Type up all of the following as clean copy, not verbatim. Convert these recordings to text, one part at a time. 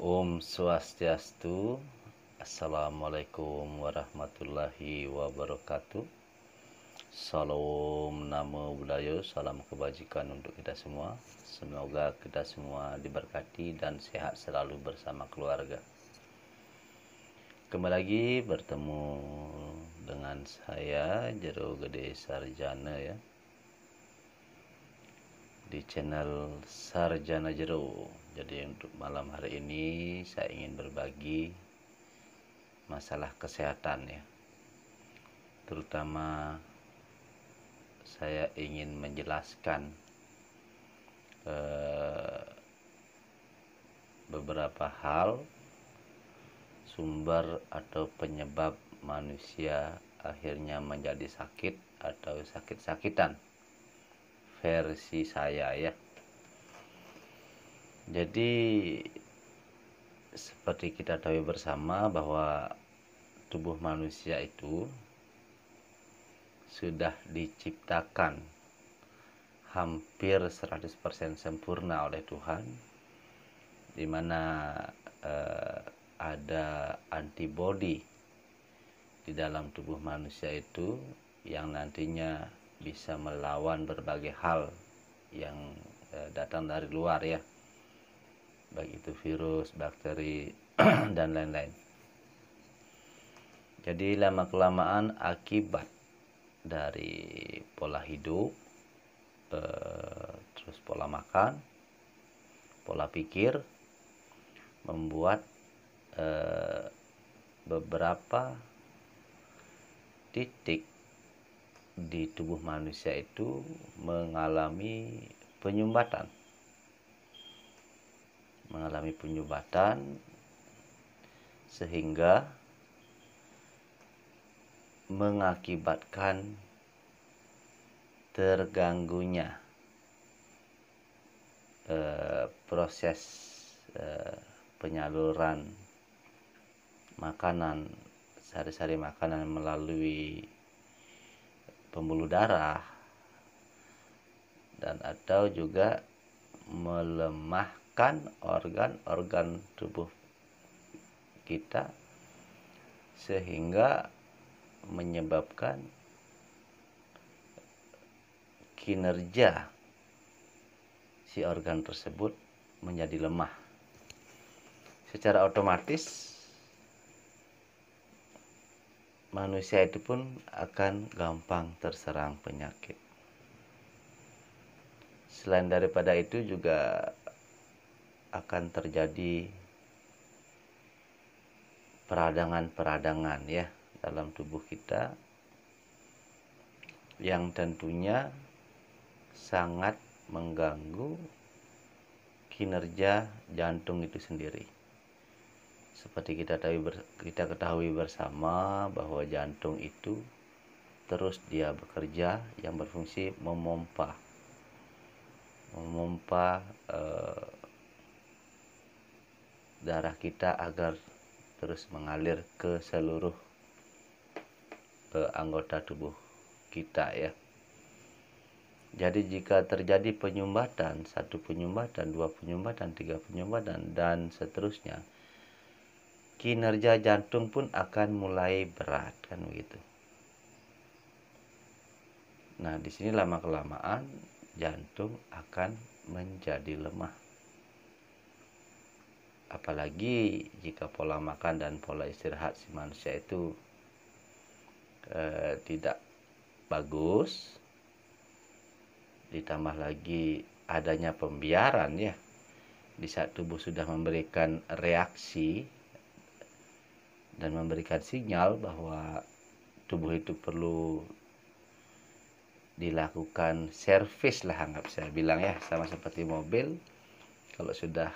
Om Swastiastu. Assalamualaikum warahmatullahi wabarakatuh. Salam Namo Buddhaya, salam kebajikan untuk kita semua. Semoga kita semua diberkati dan sehat selalu bersama keluarga. Kembali lagi bertemu dengan saya Jero Gede Sarjana ya, di channel Sarjana Jero. Jadi untuk malam hari ini saya ingin berbagi masalah kesehatan ya. Terutama saya ingin menjelaskan beberapa hal sumber atau penyebab manusia akhirnya menjadi sakit atau sakit-sakitan versi saya ya. Jadi seperti kita tahu bersama bahwa tubuh manusia itu sudah diciptakan hampir 100% sempurna oleh Tuhan, di mana ada antibodi di dalam tubuh manusia itu yang nantinya bisa melawan berbagai hal yang datang dari luar ya, baik itu virus, bakteri dan lain-lain. Jadi lama-kelamaan akibat dari pola hidup, terus pola makan, pola pikir, membuat beberapa titik di tubuh manusia itu mengalami penyumbatan sehingga mengakibatkan terganggunya proses penyaluran makanan, sari-sari makanan melalui pembuluh darah, dan atau juga melemahkan organ-organ tubuh kita sehingga menyebabkan kinerja si organ tersebut menjadi lemah. Secara otomatis manusia itu pun akan gampang terserang penyakit. Selain daripada itu juga akan terjadi peradangan-peradangan ya dalam tubuh kita yang tentunya sangat mengganggu kinerja jantung itu sendiri. Seperti kita ketahui bersama bahwa jantung itu terus dia bekerja yang berfungsi memompa darah kita agar terus mengalir ke seluruh anggota tubuh kita ya. Jadi jika terjadi penyumbatan, 1 penyumbatan, 2 penyumbatan, 3 penyumbatan dan seterusnya, kinerja jantung pun akan mulai berat kan begitu. Nah, di sini lama-kelamaan jantung akan menjadi lemah. Apalagi jika pola makan dan pola istirahat si manusia itu tidak bagus, ditambah lagi adanya pembiaran ya, di saat tubuh sudah memberikan reaksi dan memberikan sinyal bahwa tubuh itu perlu dilakukan servis lah, anggap saya bilang ya, sama seperti mobil. Kalau sudah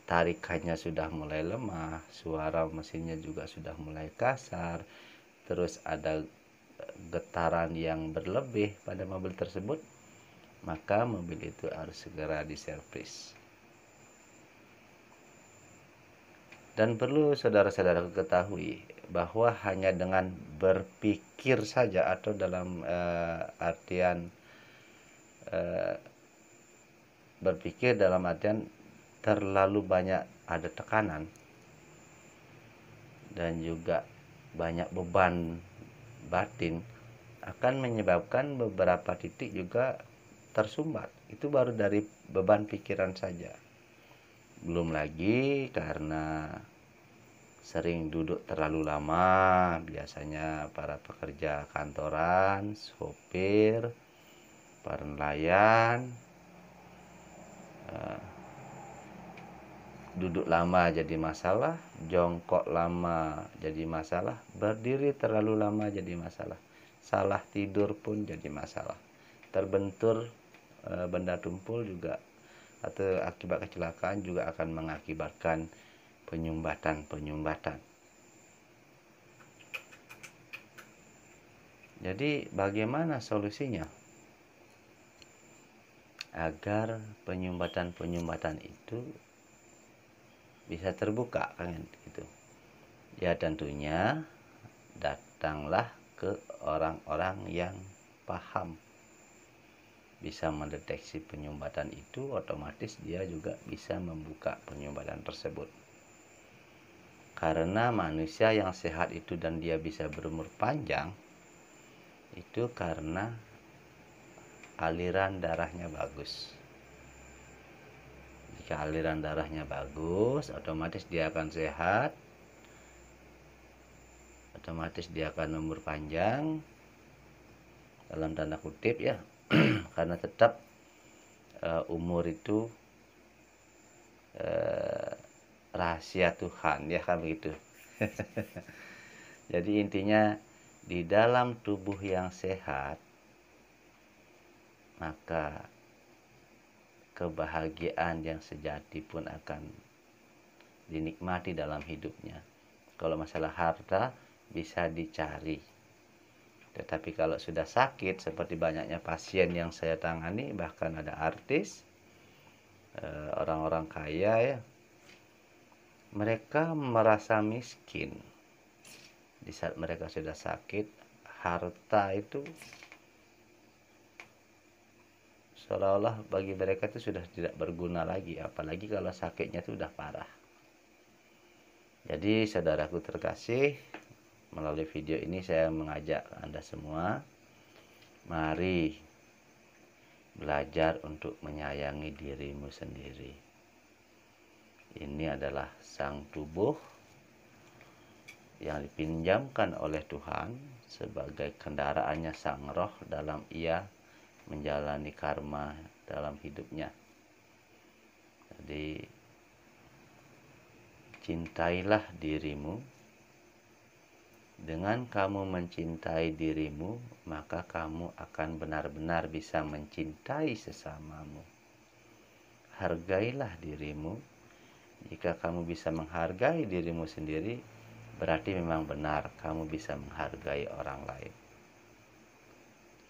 tarikannya sudah mulai lemah, suara mesinnya juga sudah mulai kasar, terus ada getaran yang berlebih pada mobil tersebut, maka mobil itu harus segera diservis. Dan perlu saudara-saudara ketahui bahwa hanya dengan berpikir saja, atau dalam artian berpikir dalam artian terlalu banyak ada tekanan dan juga banyak beban batin, akan menyebabkan beberapa titik juga tersumbat. Itu baru dari beban pikiran saja. Belum lagi karena sering duduk terlalu lama, biasanya para pekerja kantoran, sopir, para nelayan, duduk lama jadi masalah, jongkok lama jadi masalah, berdiri terlalu lama jadi masalah, salah tidur pun jadi masalah, terbentur benda tumpul juga atau akibat kecelakaan juga akan mengakibatkan penyumbatan. Jadi bagaimana solusinya agar penyumbatan itu bisa terbuka, kan gitu? Ya tentunya datanglah ke orang-orang yang paham, bisa mendeteksi penyumbatan itu, otomatis dia juga bisa membuka penyumbatan tersebut. Karena manusia yang sehat itu dan dia bisa berumur panjang itu karena aliran darahnya bagus. Jika aliran darahnya bagus, otomatis dia akan sehat, otomatis dia akan umur panjang, dalam tanda kutip ya. Karena tetap umur itu rahasia Tuhan, ya kan begitu. Jadi intinya di dalam tubuh yang sehat, maka kebahagiaan yang sejati pun akan dinikmati dalam hidupnya. Kalau masalah harta bisa dicari, tetapi kalau sudah sakit, seperti banyaknya pasien yang saya tangani, bahkan ada artis, orang-orang kaya ya, mereka merasa miskin di saat mereka sudah sakit. Harta itu seolah-olah bagi mereka itu sudah tidak berguna lagi, apalagi kalau sakitnya itu sudah parah. Jadi saudaraku terkasih, melalui video ini saya mengajak Anda semua, mari belajar untuk menyayangi dirimu sendiri. Ini adalah sang tubuh yang dipinjamkan oleh Tuhan sebagai kendaraannya sang roh dalam ia menjalani karma dalam hidupnya. Jadi cintailah dirimu. Dengan kamu mencintai dirimu, maka kamu akan benar-benar bisa mencintai sesamamu. Hargailah dirimu. Jika kamu bisa menghargai dirimu sendiri, berarti memang benar kamu bisa menghargai orang lain.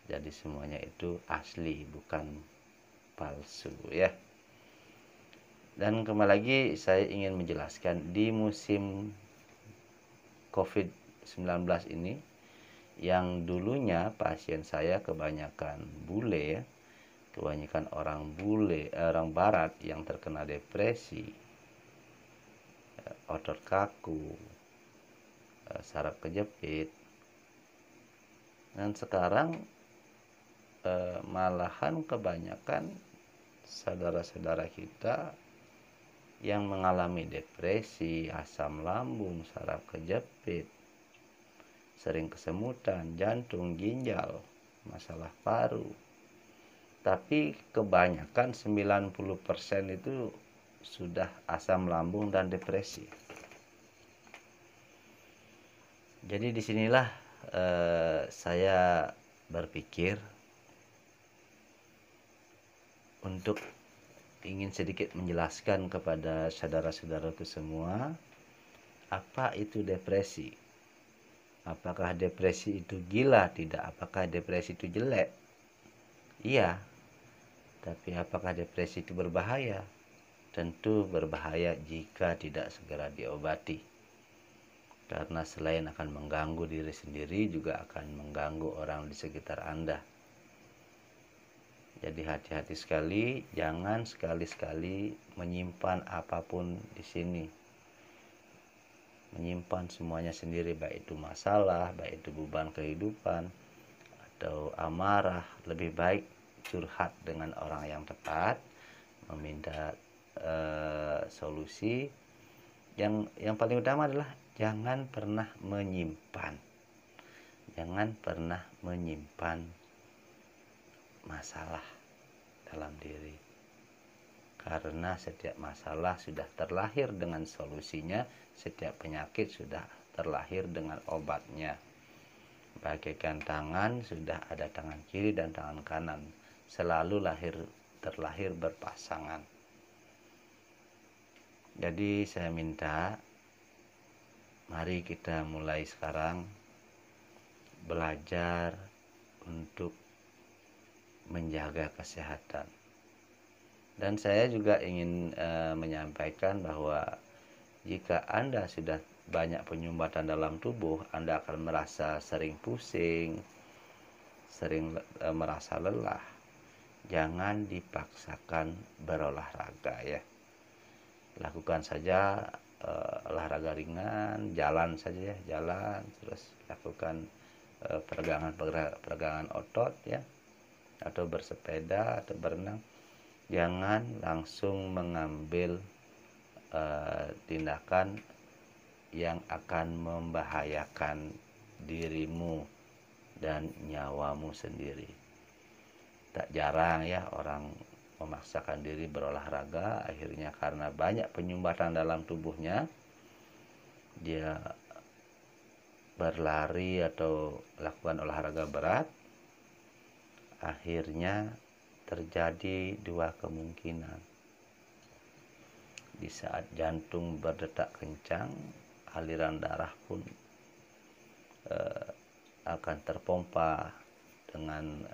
Jadi semuanya itu asli, bukan palsu ya. Dan kembali lagi saya ingin menjelaskan, di musim COVID-19 ini, yang dulunya pasien saya kebanyakan bule ya, kebanyakan orang barat yang terkena depresi, otot kaku, saraf kejepit. Dan sekarang malahan kebanyakan saudara-saudara kita yang mengalami depresi, asam lambung, saraf kejepit, sering kesemutan, jantung, ginjal, masalah paru. Tapi kebanyakan 90% itu sudah asam lambung dan depresi. Jadi disinilah saya berpikir untuk ingin sedikit menjelaskan kepada saudara-saudaraku semua, apa itu depresi. Apakah depresi itu gila? Tidak. Apakah depresi itu jelek? Iya. Tapi apakah depresi itu berbahaya? Tentu berbahaya jika tidak segera diobati. Karena selain akan mengganggu diri sendiri, juga akan mengganggu orang di sekitar Anda. Jadi hati-hati sekali, jangan sekali-sekali menyimpan apapun di sini. Menyimpan semuanya sendiri, baik itu masalah, baik itu beban kehidupan, atau amarah. Lebih baik curhat dengan orang yang tepat, meminta solusi. Yang paling utama adalah jangan pernah menyimpan. Jangan pernah menyimpan masalah dalam diri. Karena setiap masalah sudah terlahir dengan solusinya, setiap penyakit sudah terlahir dengan obatnya. Bagaikan tangan, sudah ada tangan kiri dan tangan kanan, selalu terlahir berpasangan. Jadi saya minta, mari kita mulai sekarang belajar untuk menjaga kesehatan. Dan saya juga ingin menyampaikan bahwa jika Anda sudah banyak penyumbatan dalam tubuh, Anda akan merasa sering pusing, sering merasa lelah. Jangan dipaksakan berolahraga ya. Lakukan saja olahraga ringan, jalan saja ya, jalan, terus lakukan peregangan otot ya, atau bersepeda atau berenang. Jangan langsung mengambil tindakan yang akan membahayakan dirimu dan nyawamu sendiri. Tak jarang ya orang memaksakan diri berolahraga, akhirnya karena banyak penyumbatan dalam tubuhnya, dia berlari atau lakukan olahraga berat, akhirnya terjadi dua kemungkinan. Di saat jantung berdetak kencang, aliran darah pun akan terpompa dengan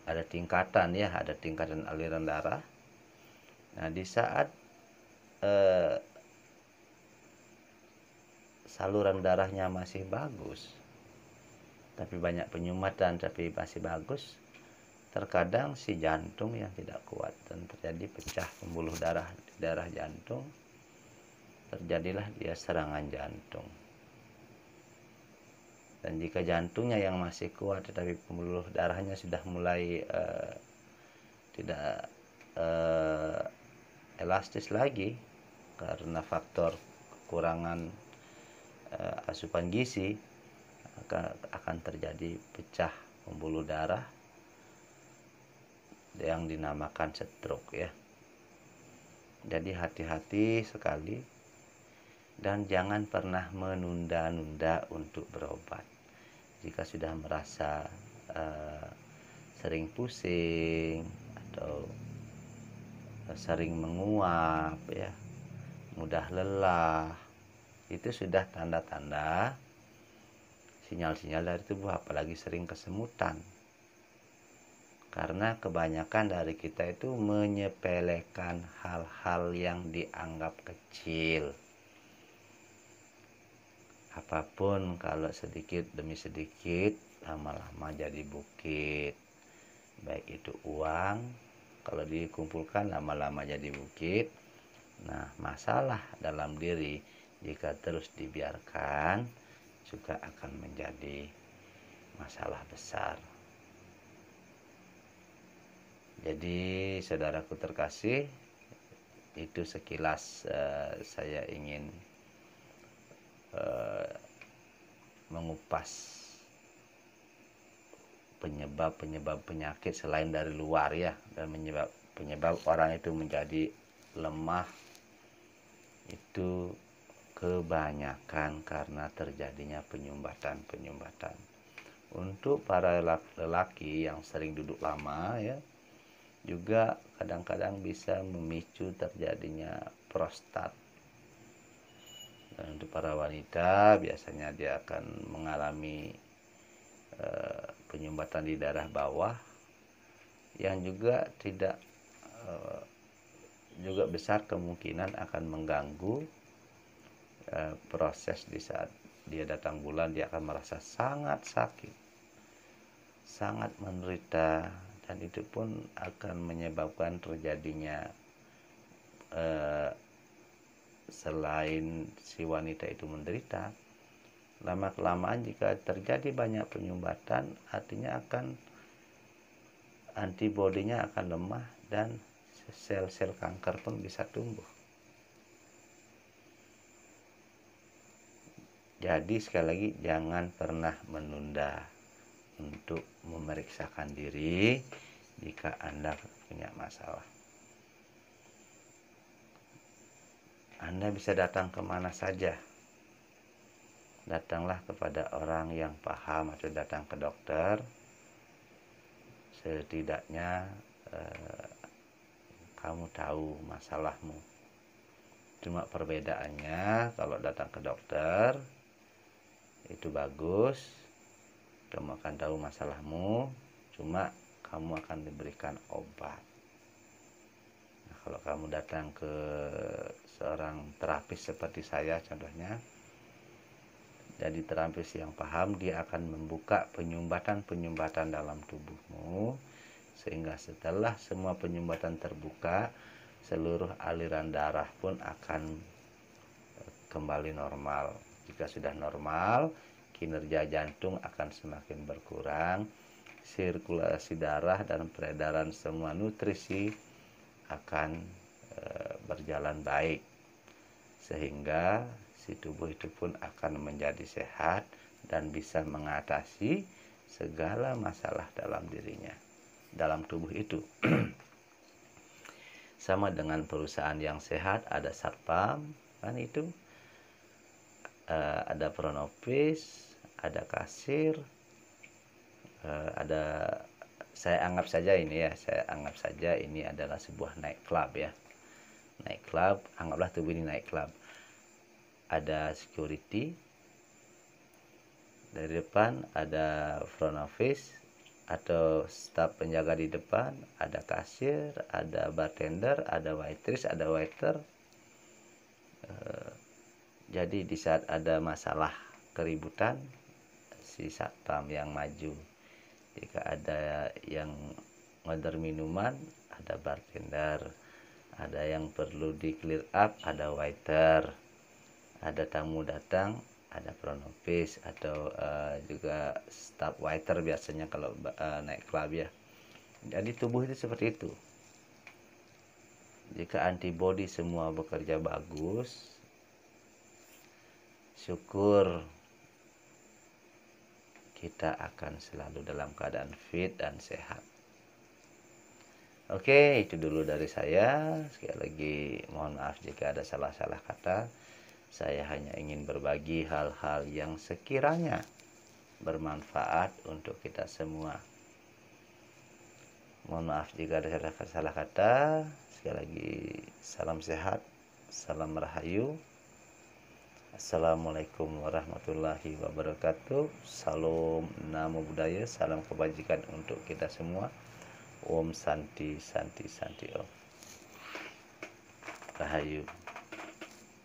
ada tingkatan aliran darah. Nah, di saat saluran darahnya masih bagus, tapi banyak penyumbatan tapi masih bagus, terkadang si jantung yang tidak kuat dan terjadi pecah pembuluh darah di daerah jantung, terjadilah dia serangan jantung. Dan jika jantungnya yang masih kuat tetapi pembuluh darahnya sudah mulai tidak elastis lagi karena faktor kekurangan asupan gizi, akan terjadi pecah pembuluh darah yang dinamakan stroke ya. Jadi hati-hati sekali dan jangan pernah menunda-nunda untuk berobat. Jika sudah merasa sering pusing atau sering menguap ya, mudah lelah, itu sudah tanda-tanda sinyal-sinyal dari tubuh, apalagi sering kesemutan. Karena kebanyakan dari kita itu menyepelekan hal-hal yang dianggap kecil. Apapun kalau sedikit demi sedikit lama-lama jadi bukit. Baik itu uang, kalau dikumpulkan lama-lama jadi bukit. Nah, masalah dalam diri jika terus dibiarkan juga akan menjadi masalah besar. Jadi saudaraku terkasih, itu sekilas saya ingin mengupas penyebab penyakit selain dari luar ya, dan penyebab orang itu menjadi lemah itu kebanyakan karena terjadinya penyumbatan. Untuk para lelaki yang sering duduk lama ya, juga kadang-kadang bisa memicu terjadinya prostat. Dan untuk para wanita biasanya dia akan mengalami penyumbatan di daerah bawah yang juga tidak juga besar kemungkinan akan mengganggu proses di saat dia datang bulan. Dia akan merasa sangat sangat menderita, dan itu pun akan menyebabkan terjadinya selain si wanita itu menderita, lama-kelamaan jika terjadi banyak penyumbatan, artinya akan antibodinya akan lemah dan sel-sel kanker pun bisa tumbuh. Jadi sekali lagi, jangan pernah menunda untuk memeriksakan diri jika Anda punya masalah. Anda bisa datang kemana saja. Datanglah kepada orang yang paham atau datang ke dokter. Setidaknya kamu tahu masalahmu. Cuma perbedaannya, kalau datang ke dokter itu bagus, kamu akan tahu masalahmu, cuma kamu akan diberikan obat. Nah, kalau kamu datang ke seorang terapis seperti saya contohnya, jadi terapis yang paham, dia akan membuka penyumbatan-penyumbatan dalam tubuhmu, sehingga setelah semua penyumbatan terbuka, seluruh aliran darah pun akan kembali normal. Jika sudah normal, kinerja jantung akan semakin berkurang, sirkulasi darah dan peredaran semua nutrisi akan berjalan baik, sehingga si tubuh itu pun akan menjadi sehat dan bisa mengatasi segala masalah dalam dirinya, dalam tubuh itu. Sama dengan perusahaan yang sehat, ada satpam, kan itu, ada front office, ada kasir, ada, saya anggap saja ini adalah sebuah nightclub ya. Nightclub, anggaplah tubuh ini nightclub. Ada security dari depan, ada front office atau staf penjaga di depan, ada kasir, ada bartender, ada waitress, ada waiter. Jadi di saat ada masalah keributan, si satpam yang maju. Jika ada yang order minuman, ada bartender. Ada yang perlu di clear up, ada waiter. Ada tamu datang, ada front office atau juga staff waiter biasanya kalau naik club ya. Jadi tubuh itu seperti itu. Jika antibodi semua bekerja bagus, syukur kita akan selalu dalam keadaan fit dan sehat. Oke, itu dulu dari saya. Sekali lagi mohon maaf jika ada salah-salah kata. Saya hanya ingin berbagi hal-hal yang sekiranya bermanfaat untuk kita semua. Mohon maaf jika ada salah kata. Sekali lagi, salam sehat, salam rahayu. Assalamualaikum warahmatullahi wabarakatuh. Salam namo buddhaya, salam kebajikan untuk kita semua. Om Santi Santi Santi Om. Rahayu.